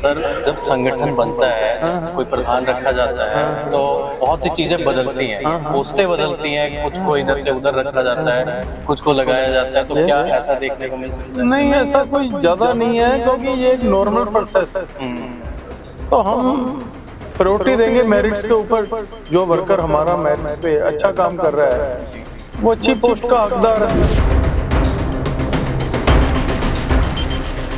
Sir, जब संगठन बनता है, जब कोई प्रधान रखा जाता है, तो बहुत सी चीजें बदलती हैं, पोस्टें बदलती हैं, कुछ को इधर से उधर रखा जाता है, कुछ को लगाया जाता है। तो क्या ऐसा देखने को मिल सकता है? नहीं, ऐसा कोई ज्यादा नहीं है क्योंकि ये एक नॉर्मल प्रोसेस है। तो हम प्रायोरिटी देंगे मेरिट्स के ऊपर। जो वर्कर हमारा मेरिट पे अच्छा काम कर रहा है वो अच्छी पोस्ट का हकदार है।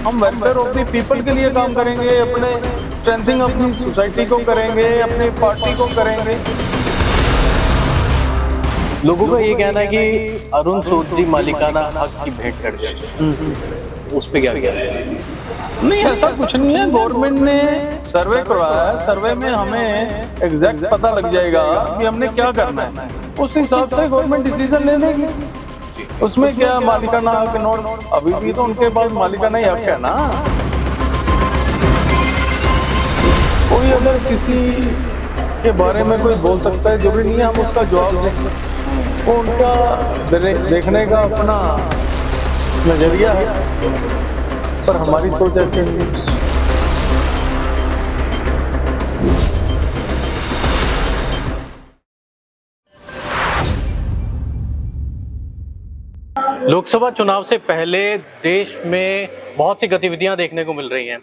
हम वेलफेयर ऑफ द पीपल के लिए काम करेंगे, अपने स्ट्रेंथिंग अपनी सोसाइटी को करेंगे, अपनी पार्टी को करेंगे। लोगों का ये कहना है कि अरुण सूद जी मालिकाना हक की भेंट कर गए, उस पे क्या कहना है? नहीं, ऐसा कुछ नहीं है। गवर्नमेंट ने सर्वे करवाया है, सर्वे में हमें एग्जैक्ट पता लग जाएगा कि हमने क्या करना है। उस हिसाब से गवर्नमेंट डिसीजन ले लेगी। उसमें क्या मालिकाना हक नोट, अभी भी तो उनके पास मालिकाना ही हक है ना। कोई अगर किसी के बारे में कोई बोल सकता है, जरूरी नहीं है हम उसका जवाब दें। वो उनका देखने का अपना नजरिया है, पर हमारी सोच ऐसी नहीं है। लोकसभा चुनाव से पहले देश में बहुत सी गतिविधियां देखने को मिल रही हैं।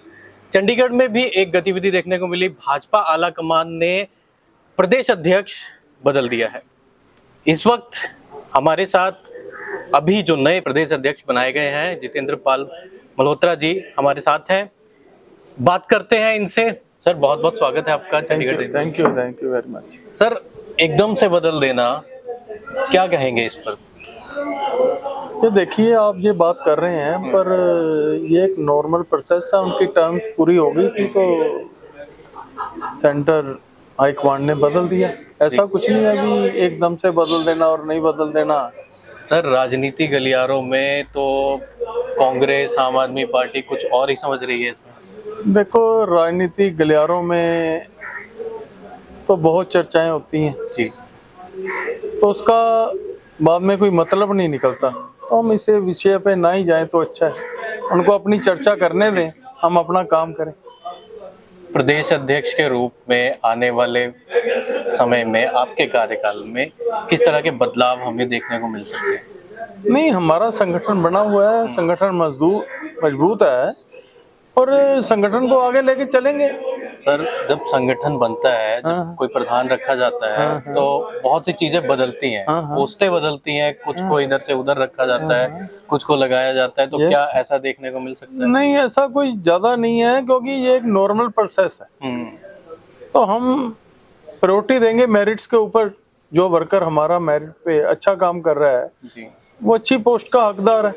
चंडीगढ़ में भी एक गतिविधि देखने को मिली। भाजपा आला कमान ने प्रदेश अध्यक्ष बदल दिया है। इस वक्त हमारे साथ अभी जो नए प्रदेश अध्यक्ष बनाए गए हैं, जितेंद्र पाल मल्होत्रा जी हमारे साथ हैं। बात करते हैं इनसे। सर, बहुत बहुत स्वागत है आपका Chandigarh. Thank you very much. Sir, एकदम से बदल देना, क्या कहेंगे इस पर? ये देखिए, आप ये बात कर रहे हैं, पर ये एक नॉर्मल प्रोसेस है। उनकी टर्म्स पूरी हो गई थी तो सेंटर हाईकमांड ने बदल दिया। ऐसा कुछ नहीं है कि एकदम से बदल देना और नहीं बदल देना। सर, राजनीति गलियारों में तो कांग्रेस, आम आदमी पार्टी कुछ और ही समझ रही है इसमें। देखो, राजनीति गलियारों में तो बहुत चर्चाएं होती हैं जी, तो उसका बाद में कोई मतलब नहीं निकलता। तो हम इसे विषय पे ना ही जाएं तो अच्छा है। उनको अपनी चर्चा करने दें, हम अपना काम करें। प्रदेश अध्यक्ष के रूप में आने वाले समय में आपके कार्यकाल में किस तरह के बदलाव हमें देखने को मिल सकते हैं? नहीं, हमारा संगठन बना हुआ है, संगठन मजबूत है और संगठन को आगे लेके चलेंगे। सर, जब संगठन बनता है, जब कोई प्रधान रखा जाता है, तो बहुत सी चीजें बदलती हैं, पोस्टें बदलती हैं, कुछ को इधर से उधर रखा जाता है, कुछ को लगाया जाता है। तो क्या ऐसा देखने को मिल सकता है? नहीं, ऐसा कोई ज्यादा नहीं है क्योंकि ये एक नॉर्मल प्रोसेस है। तो हम प्रायोरिटी देंगे मेरिट्स के ऊपर। जो वर्कर हमारा मेरिट पे अच्छा काम कर रहा है जी, वो अच्छी पोस्ट का हकदार है।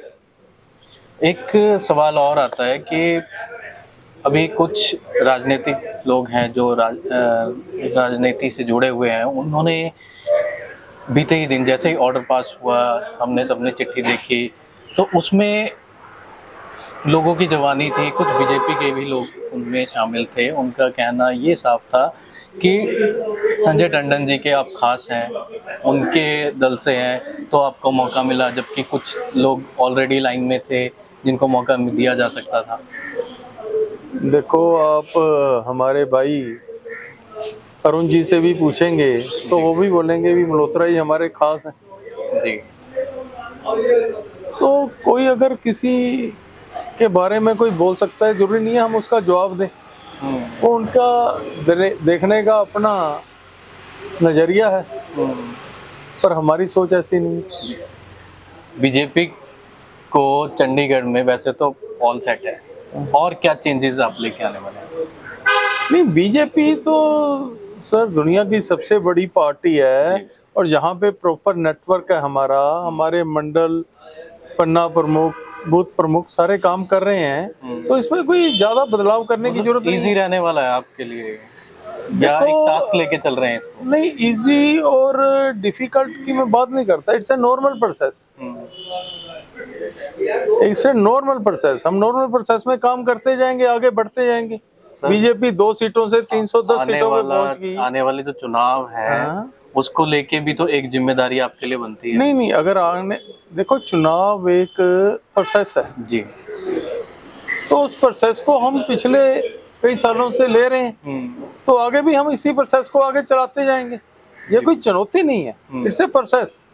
एक सवाल और आता है कि अभी कुछ राजनीतिक लोग हैं जो राजनीति से जुड़े हुए हैं। उन्होंने बीते ही दिन जैसे ही ऑर्डर पास हुआ, हमने सबने चिट्ठी देखी, तो उसमें लोगों की जवानी थी। कुछ बीजेपी के भी लोग उनमें शामिल थे। उनका कहना ये साफ था कि संजय टंडन जी के आप खास हैं, उनके दल से हैं, तो आपको मौका मिला, जबकि कुछ लोग ऑलरेडी लाइन में थे जिनको मौका दिया जा सकता था। देखो, आप हमारे भाई अरुण जी से भी पूछेंगे तो वो भी बोलेंगे भी मल्होत्रा जी हमारे खास हैं जी। तो कोई अगर किसी के बारे में कोई बोल सकता है, जरूरी नहीं है हम उसका जवाब दें। वो उनका देखने का अपना नजरिया है, पर हमारी सोच ऐसी नहीं है। बीजेपी को चंडीगढ़ में वैसे तो ऑल सेट है, और क्या चेंजेस आप लेके आने वाले हैं? नहीं, बीजेपी तो सर दुनिया की सबसे बड़ी पार्टी है और यहाँ पे प्रॉपर नेटवर्क है हमारा। हमारे मंडल, पन्ना प्रमुख, बूथ प्रमुख सारे काम कर रहे हैं। तो इसमें कोई ज्यादा बदलाव करने की जरूरत नहीं। इजी रहने वाला है आपके लिए, या एक टास्क लेके चल रहे हैं इसको? नहीं, इजी और डिफिकल्ट की मैं बात नहीं करता। It's a normal process. It's a normal process. हम नॉर्मल प्रोसेस में काम करते जाएंगे, आगे बढ़ते जाएंगे। बीजेपी 2 सीटों से 310 सीटों पे पहुंच गई। आने वाले जो चुनाव है उसको लेके भी तो एक जिम्मेदारी आपके लिए बनती है। नहीं, अगर आने, देखो, चुनाव एक प्रोसेस है जी। तो उस प्रोसेस को हम पिछले कई सालों से ले रहे हैं, तो आगे भी हम इसी प्रोसेस को आगे चलाते जाएंगे। ये कोई चुनौती नहीं है, इट्स ए प्रोसेस।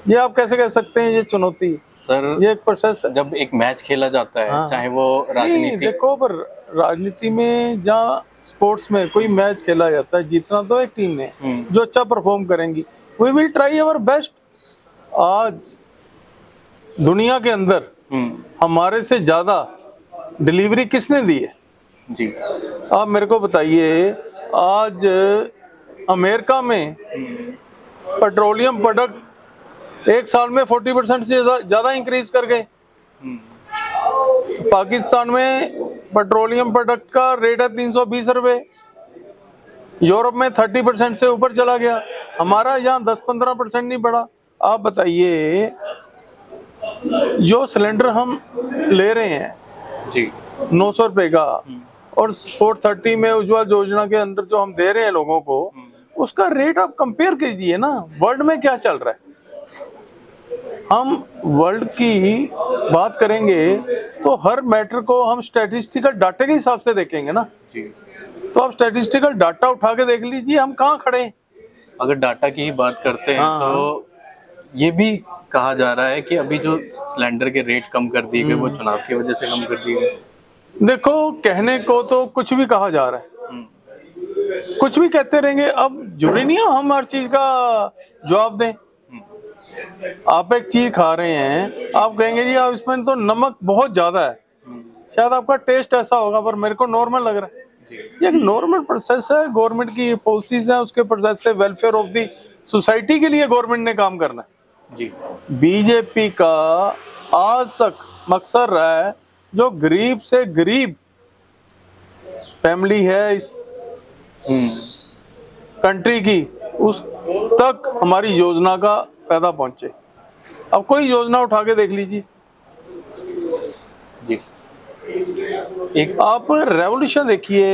ये आप कैसे कह सकते हैं ये चुनौती है? सर ये एक प्रोसेस है। जब एक मैच खेला जाता है, हाँ। चाहे वो नहीं, राजनीतिक, देखो, पर राजनीति में जहाँ स्पोर्ट्स में कोई मैच खेला जाता है, जीतना तो एक टीम ने जो अच्छा परफॉर्म करेंगी। We will try our best. आज दुनिया के अंदर हमारे से ज्यादा डिलीवरी किसने दी है? जी आप मेरे को बताइए। आज अमेरिका में पेट्रोलियम प्रोडक्ट एक साल में 40% से ज्यादा इंक्रीज कर गए। पाकिस्तान में पेट्रोलियम प्रोडक्ट का रेट है 320 रुपए, यूरोप में 30% से ऊपर चला गया, हमारा यहाँ 10-15% नहीं बढ़ा। आप बताइए, जो सिलेंडर हम ले रहे हैं जी 900 रुपए का, और 430 में उज्ज्वला योजना के अंदर जो हम दे रहे हैं लोगों को, उसका रेट आप कंपेयर कीजिए ना, वर्ल्ड में क्या चल रहा है। हम वर्ल्ड की बात करेंगे तो हर मैटर को हम स्टैटिस्टिकल डाटा के हिसाब से देखेंगे ना। जी तो आप स्टैटिस्टिकल डाटा उठा के देख लीजिए हम कहाँ खड़े हैं। अगर डाटा की ही बात करते हैं हाँ। तो ये भी कहा जा रहा है कि अभी जो सिलेंडर के रेट कम कर दिए गए वो चुनाव की वजह से कम कर दिए गए। देखो, कहने को तो कुछ भी कहा जा रहा है, कुछ भी कहते रहेंगे। अब जरूरी नहीं है हम हर चीज का जवाब दें। आप एक चीज खा रहे हैं, आप कहेंगे जी आप इसमें तो नमक बहुत ज्यादा है, शायद आपका टेस्ट ऐसा होगा, पर मेरे को नॉर्मल लग रहा है। ये एक नॉर्मल प्रोसेस है, गवर्नमेंट की पॉलिसीज है, उसके प्रोसेस से वेलफेयर ऑफ दी सोसाइटी के लिए गवर्नमेंट ने काम करना है। जी बीजेपी का आज तक मकसद रहा है, जो गरीब से गरीब फैमिली है इस कंट्री की, उस तक हमारी योजना का फायदा पहुंचे। अब कोई योजना उठा के देख लीजिए। जी एक आप रेवोल्यूशन देखिए,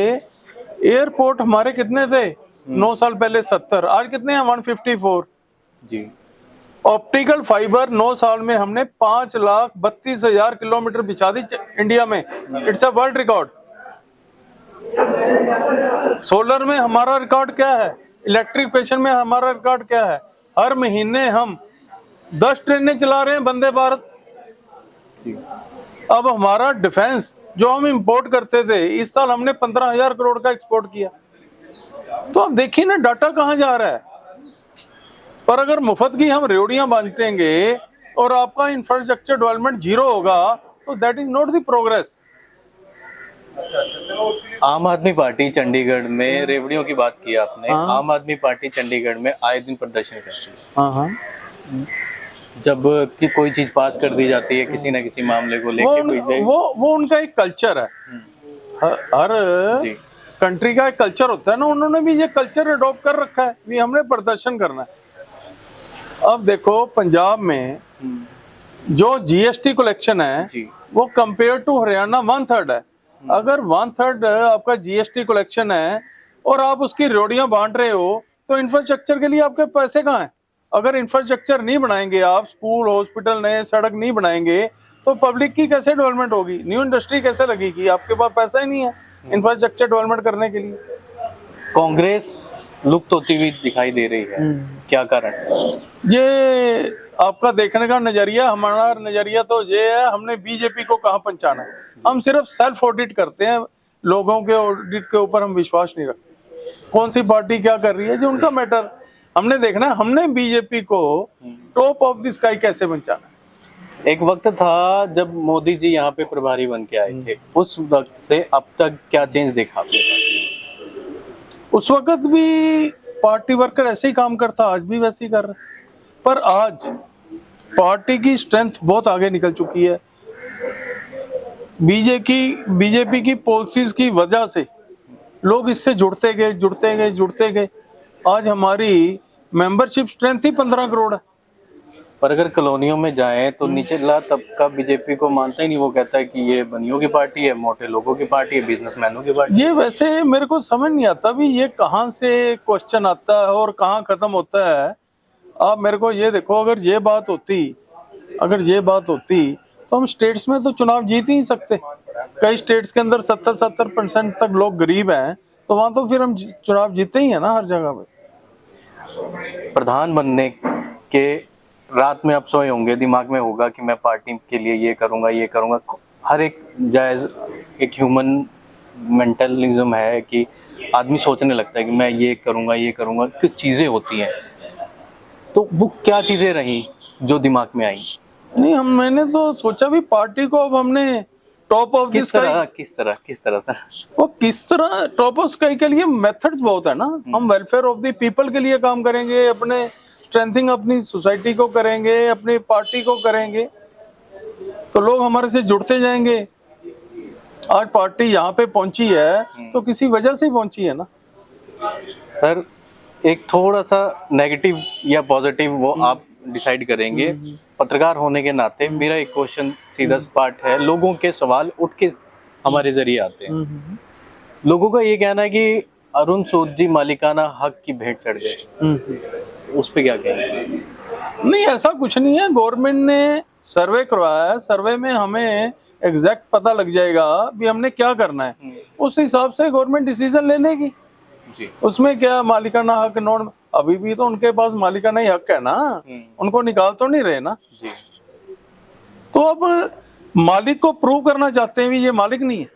एयरपोर्ट हमारे कितने थे 9 साल पहले? 70। आज कितने हैं? 154। जी ऑप्टिकल फाइबर 9 साल में हमने 5,32,000 किलोमीटर बिछा दी इंडिया में। It's a world record. Solar में हमारा रिकॉर्ड क्या है? इलेक्ट्रिफिकेशन में हमारा रिकॉर्ड क्या है? हर महीने हम 10 ट्रेनें चला रहे हैं वंदे भारत। अब हमारा डिफेंस जो हम इंपोर्ट करते थे, इस साल हमने 15,000 करोड़ का एक्सपोर्ट किया। तो आप देखिए ना डाटा कहाँ जा रहा है। पर अगर मुफ्त की हम रेवड़ियां बांटेंगे और आपका इंफ्रास्ट्रक्चर डेवलपमेंट जीरो होगा, तो that is not the progress. आम आदमी पार्टी चंडीगढ़ में, रेवड़ियों की बात की आपने। हाँ। आम आदमी पार्टी चंडीगढ़ में आए दिन प्रदर्शन करती है। हाँ हाँ। जब कि कोई चीज पास कर दी जाती है किसी न किसी मामले को लेके, वो उनका एक कल्चर है। हर जी कंट्री का एक कल्चर होता है ना, उन्होंने भी ये कल्चर अडॉप्ट कर रखा है कि हमने प्रदर्शन करना है। अब देखो, पंजाब में जो जीएसटी कलेक्शन है जी वो कंपेयर टू हरियाणा 1/3 है। अगर 1/3 आपका जीएसटी कलेक्शन है और आप उसकी रोडियां बांट रहे हो, तो इंफ्रास्ट्रक्चर के लिए आपके पैसे कहाँ हैं? अगर इंफ्रास्ट्रक्चर नहीं बनाएंगे आप, स्कूल हॉस्पिटल नए सड़क नहीं बनाएंगे, तो पब्लिक की कैसे डेवलपमेंट होगी? न्यू इंडस्ट्री कैसे लगेगी? आपके पास पैसा ही नहीं है इंफ्रास्ट्रक्चर डेवलपमेंट करने के लिए। कांग्रेस लुप्त होती हुई दिखाई दे रही है, क्या कारण? ये आपका देखने का नजरिया, हमारा नजरिया तो ये है, हमने बीजेपी को कहाँ पहुंचाना है। हम सिर्फ सेल्फ ऑडिट करते हैं, लोगों के ऑडिट के ऊपर हम विश्वास नहीं रखते। कौन सी पार्टी क्या कर रही है जो उनका मैटर, हमने देखना है हमने बीजेपी को टॉप ऑफ द स्काई कैसे पहुंचाना है। एक वक्त था जब मोदी जी यहाँ पे प्रभारी बन के आए थे, उस वक्त से अब तक क्या चेंज देखा आपने? उस वक्त भी पार्टी वर्कर ऐसे ही काम करता, आज भी वैसे ही कर रहा है। पर आज पार्टी की स्ट्रेंथ बहुत आगे निकल चुकी है। बीजेपी की पॉलिसीज की वजह से लोग इससे जुड़ते गए। आज हमारी मेंबरशिप स्ट्रेंथ ही 15 करोड़ है। पर अगर कॉलोनियों में जाएं तो निचला तबका बीजेपी को मानता ही नहीं। वो कहता है कि ये बनियों की पार्टी है, मोटे लोगों की पार्टी है, बिजनेसमैनों की पार्टी। ये वैसे मेरे को समझ नहीं आता भी ये कहाँ से क्वेश्चन आता है और कहाँ खत्म होता है। आप मेरे को ये देखो, अगर ये बात होती तो हम स्टेट्स में तो चुनाव जीत ही नहीं सकते। कई स्टेट्स के अंदर 70% तक लोग गरीब हैं, तो वहां तो फिर हम चुनाव जीते ही है ना हर जगह पे। प्रधान बनने के रात में आप सोए होंगे, दिमाग में होगा कि मैं पार्टी के लिए ये करूंगा ये करूंगा। हर एक जायज एक ह्यूमन मेंटलिज्म है कि आदमी सोचने लगता है कि मैं ये करूंगा। कुछ चीजें होती हैं, तो वो क्या चीजें रही जो दिमाग में आई? नहीं, मैंने तो सोचा भी पार्टी को अब हमने टॉप ऑफ द स्काई, किस तरह सर? वो किस तरह टॉप ऑफ स्काई के लिए मेथड्स बहुत है ना। हम वेलफेयर ऑफ द पीपल के लिए काम करेंगे, अपने स्ट्रेंथिंग अपनी सोसाइटी को करेंगे, अपनी पार्टी को करेंगे, तो लोग हमारे से जुड़ते जाएंगे। आज पार्टी यहाँ पे पहुंची है तो किसी वजह से ही पहुंची है ना। सर एक थोड़ा सा नेगेटिव या पॉजिटिव वो आप डिसाइड करेंगे। पत्रकार होने के नाते मेरा एक क्वेश्चन सीधा सपाट है, लोगों के सवाल उठ के हमारे जरिए आते हैं। लोगों का ये कहना है कि अरुण सूद जी मालिकाना हक की भेंट चढ़ गए, उस पे क्या कहेंगे? नहीं, ऐसा कुछ नहीं है। गवर्नमेंट ने सर्वे करवाया है, सर्वे में हमें एग्जैक्ट पता लग जाएगा भी हमने क्या करना है, उस हिसाब से गवर्नमेंट डिसीजन ले लेगी जी। उसमें क्या मालिकाना हक नोट, अभी भी तो उनके पास मालिकाना ही हक है ना, उनको निकाल तो नहीं रहे ना जी। तो अब मालिक को प्रूव करना चाहते हैं भी ये मालिक नहीं है।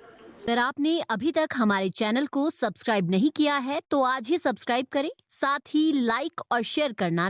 अगर आपने अभी तक हमारे चैनल को सब्सक्राइब नहीं किया है तो आज ही सब्सक्राइब करें, साथ ही लाइक और शेयर करना